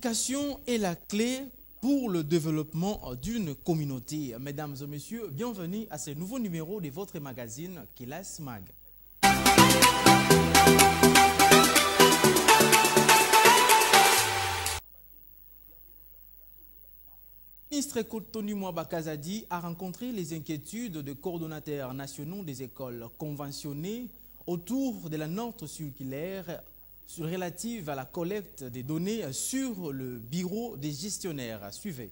L'éducation est la clé pour le développement d'une communauté. Mesdames et messieurs, bienvenue à ce nouveau numéro de votre magazine Kilas Mag. Le ministre Tony Mwaba Kazadi a rencontré les inquiétudes des coordonnateurs nationaux des écoles conventionnées autour de la note circulaire relative à la collecte des données sur le bureau des gestionnaires. Suivez.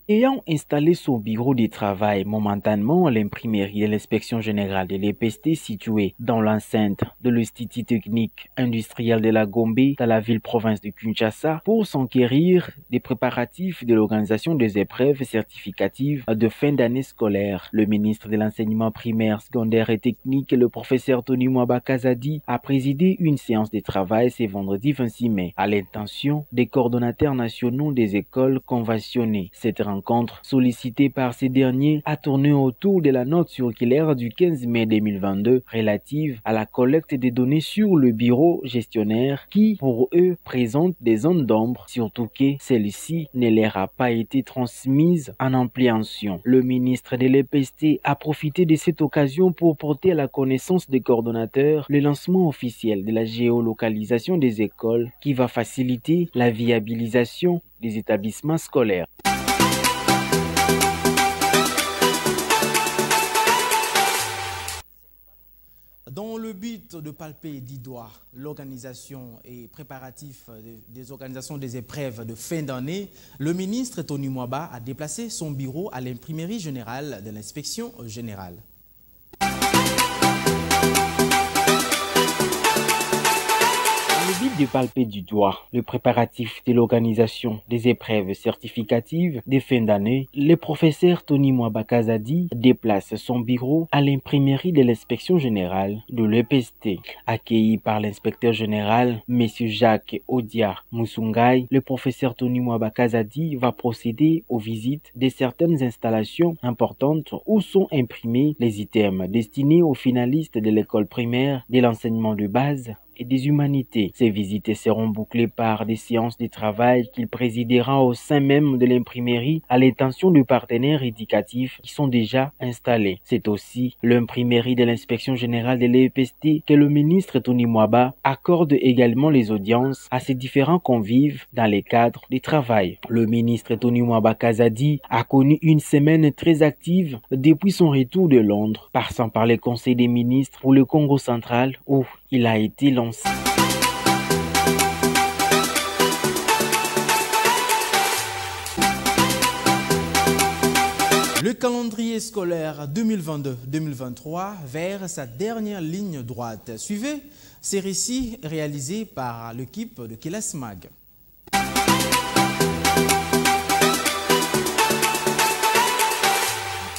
Ayant installé son bureau de travail momentanément à l'imprimerie de l'inspection générale de l'EPST située dans l'enceinte de l'Institut technique industriel de la Gombe dans la ville-province de Kinshasa pour s'enquérir des préparatifs de l'organisation des épreuves certificatives de fin d'année scolaire, le ministre de l'enseignement primaire, secondaire et technique, le professeur Tony Mwaba Kazadi, a présidé une séance de travail ce vendredi 26 mai à l'intention des coordonnateurs nationaux des écoles conventionnées. Cette rencontre sollicitée par ces derniers a tourné autour de la note circulaire du 15 mai 2022 relative à la collecte des données sur le bureau gestionnaire qui, pour eux, présente des zones d'ombre, surtout que celle-ci ne leur a pas été transmise en ampliation. Le ministre de l'EPST a profité de cette occasion pour porter à la connaissance des coordonnateurs le lancement officiel de la géolocalisation des écoles qui va faciliter la viabilisation des établissements scolaires. Dans le but de palper du doigt l'organisation et préparatifs des organisations des épreuves de fin d'année, le ministre Tony Mwaba a déplacé son bureau à l'imprimerie générale de l'inspection générale. Le but de palper du doigt le préparatif de l'organisation des épreuves certificatives de fin d'année, le professeur Tony Mwaba Kazadi déplace son bureau à l'imprimerie de l'inspection générale de l'EPST. Accueilli par l'inspecteur général, M. Jacques Odia Musungai, le professeur Tony Mwaba Kazadi va procéder aux visites de certaines installations importantes où sont imprimés les items destinés aux finalistes de l'école primaire de l'enseignement de base et des humanités. Ces visites seront bouclées par des séances de travail qu'il présidera au sein même de l'imprimerie à l'intention de partenaires éducatifs qui sont déjà installés. C'est aussi l'imprimerie de l'inspection générale de l'EPST que le ministre Tony Mwaba accorde également les audiences à ses différents convives dans les cadres du travail. Le ministre Tony Mwaba Kazadi a connu une semaine très active depuis son retour de Londres, passant par le Conseil des ministres pour le Congo central où il a été lancé. Le calendrier scolaire 2022-2023 vers sa dernière ligne droite. Suivez ces récits réalisés par l'équipe de Kilas Mag.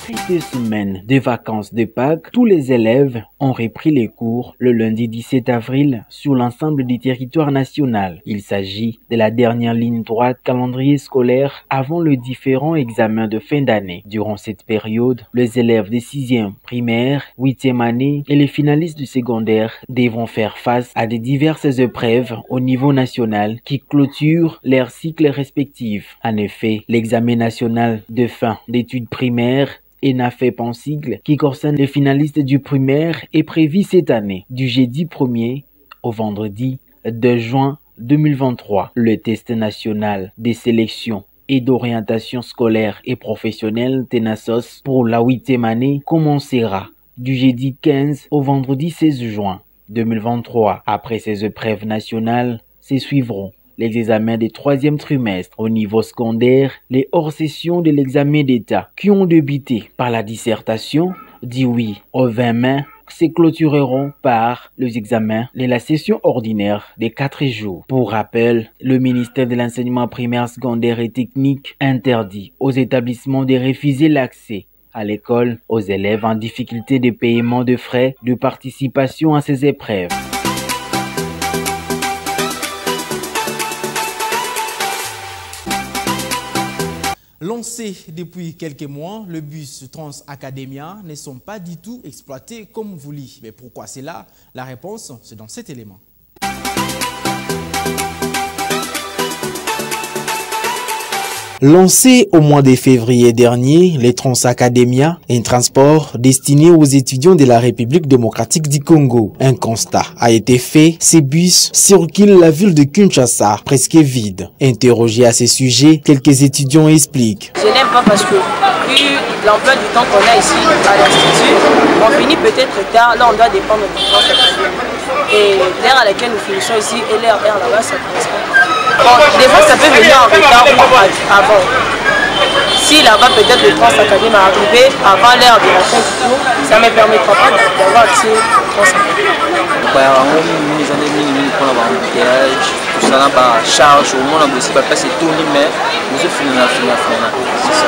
Après 2 semaines de vacances de Pâques, tous les élèves ont repris les cours le lundi 17 avril sur l'ensemble du territoire national. Il s'agit de la dernière ligne droite calendrier scolaire avant le différent examen de fin d'année. Durant cette période, les élèves des 6e primaire, 8e année et les finalistes du secondaire devront faire face à de diverses épreuves au niveau national qui clôturent leurs cycles respectifs. En effet, l'examen national de fin d'études primaires ENAFEP en sigle, qui concerne les finalistes du primaire, est prévu cette année, du jeudi 1er au vendredi 2 juin 2023. Le test national des sélections et d'orientation scolaire et professionnelle TENASOS pour la 8e année commencera du jeudi 15 au vendredi 16 juin 2023. Après ces épreuves nationales, se suivront les examens des 3e trimestre au niveau secondaire, les hors-sessions de l'examen d'État qui ont débuté par la dissertation du 8 au 20 mai se clôtureront par les examens de la session ordinaire des 4 jours. Pour rappel, le ministère de l'enseignement primaire, secondaire et technique interdit aux établissements de refuser l'accès à l'école aux élèves en difficulté de paiement de frais de participation à ces épreuves. Lancés depuis quelques mois, le bus Trans-Academia ne sont pas du tout exploités comme voulu. Mais pourquoi c'est là? La réponse, c'est dans cet élément. Lancé au mois de février dernier, les Transacademia, un transport destiné aux étudiants de la République démocratique du Congo. Un constat a été fait, ces bus circulent la ville de Kinshasa, presque vide. Interrogé à ce sujet, quelques étudiants expliquent. Je n'aime pas parce que, vu l'emploi du temps qu'on a ici à l'Institut, on finit peut-être tard, là on doit dépendre du Transacademia. Et l'heure à laquelle nous finissons ici et l'heure là-bas, ça correspond. Bon, des fois ça peut venir en retard ou avant. Si là-bas peut-être le Transacademia est arrivé avant l'heure de la fin du cours, ça ne me permettra pas d'avoir accès au Transacademia. Tout ça là charge au monde aussi parce que c'est tout mais nous finir c'est ça.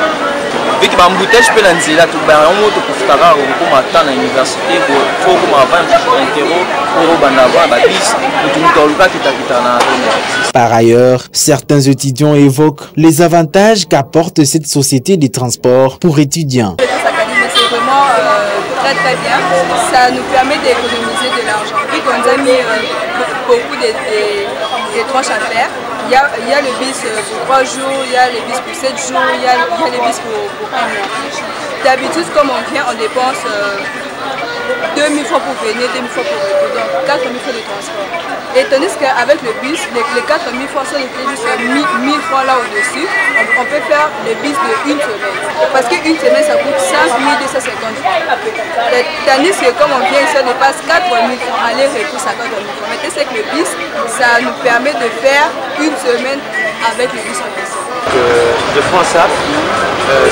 Vu que l'embouteillage peut l'enlever tout ben on monte pour faire comme attendre à l'université faut comme avant interro pour bandavoir la bis tout. Par ailleurs, certains étudiants évoquent les avantages qu'apporte cette société de transport pour étudiants. C'est vraiment très bien. Ça nous permet d'économiser de l'argent. Vu qu'on a mis beaucoup de tranches à faire, il y a le bis pour 3 jours, il y a le bis pour 7 jours, il y a le bis pour 1 mois. D'habitude, comme on vient, on dépense 2000 francs pour venir, 2000 francs pour retour, donc 4000 francs de transport. Et tandis qu'avec le bus, les 4000 francs sont les 1000 francs là au-dessus, on peut faire le bus de 1 semaine. Parce qu'une semaine, ça coûte 5250 francs. Tandis que comme on vient ici, on dépasse 4000 francs, aller-retour, ça coûte 4000 francs. Mais c'est que le bus, ça nous permet de faire une semaine avec le bus en question. Je prends ça,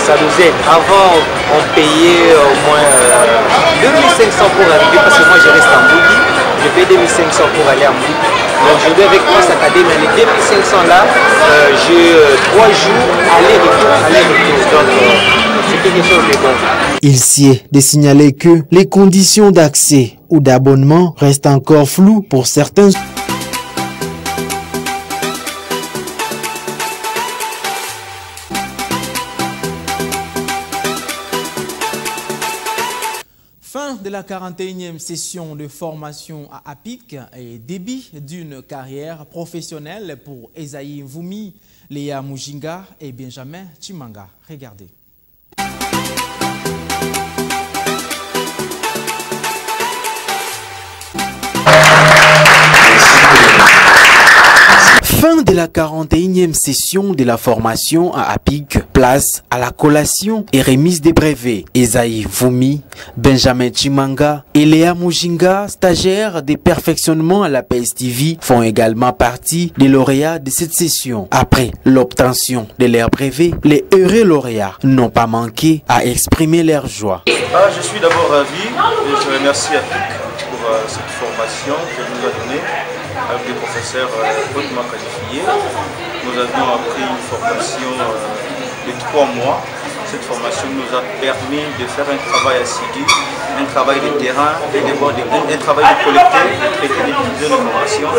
ça nous aide. Avant, on payait au moins 2500 pour arriver parce que moi je reste en Boudi. Je paye 2500 pour aller en Boudi. Donc je vais avec Transacademia, mais les 2500 là, j'ai 3 jours aller-retour. Donc c'est quelque chose de bon. Il s'y est de signaler que les conditions d'accès ou d'abonnement restent encore floues pour certains. Fin de la 41e session de formation à APIC et début d'une carrière professionnelle pour Esaïe Mvumi, Léa Mujinga et Benjamin Chimanga. Regardez. Fin de la 41e session de la formation à APIC, place à la collation et remise des brevets. Esaïe Mvumi, Benjamin Chimanga et Léa Mujinga, stagiaires de perfectionnement à la PSTV, font également partie des lauréats de cette session. Après l'obtention de leur brevet, les heureux lauréats n'ont pas manqué à exprimer leur joie. Je suis d'abord ravi et je remercie APIC pour cette formation qu'elle nous a donnée avec des professeurs hautement qualifiés. Nous avions appris une formation de 3 mois. Cette formation nous a permis de faire un travail assidu, un travail de terrain, un travail de collecter, de traiter des divisions de formation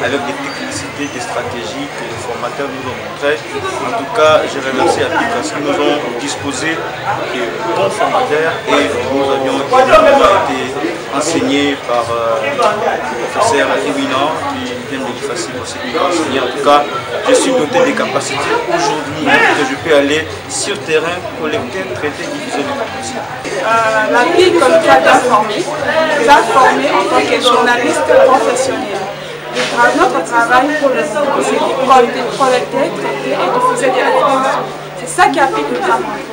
avec des technicités, des stratégies que les formateurs nous ont montrées. En tout cas, je remercie APIC parce qu'ils nous ont disposé de bons formateurs et nous avions été enseignés par des professeurs éminents qui viennent de l'IFACI aussi qui nous enseigner. En tout cas, je suis doté des capacités aujourd'hui que je peux aller sur terrain, collecter, traiter, diviser les informations. La PIC nous a bien formés en tant que journaliste professionnel. Notre travail pour le moment, c'est de collecter, traiter et diffuser des informations. C'est ça qui a PIC nous a montré.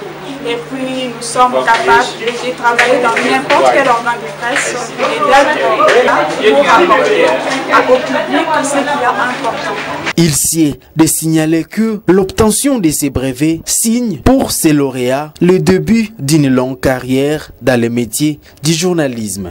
Et puis nous sommes capables de travailler dans n'importe quel organe de presse et d'être là pour apporter au public ce qui est important. Il s'y est de signaler que l'obtention de ces brevets signe pour ces lauréats le début d'une longue carrière dans le métier du journalisme.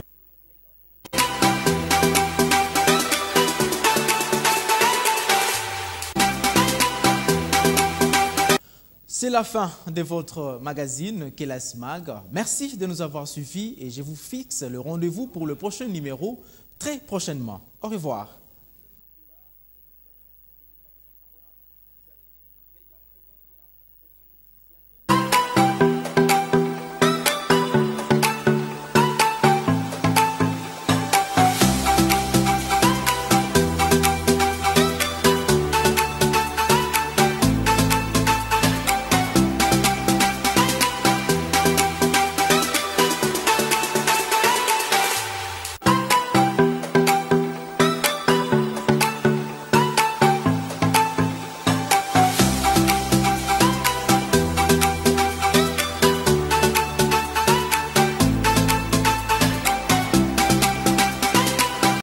C'est la fin de votre magazine Kelas Mag. Merci de nous avoir suivis et je vous fixe le rendez-vous pour le prochain numéro très prochainement. Au revoir.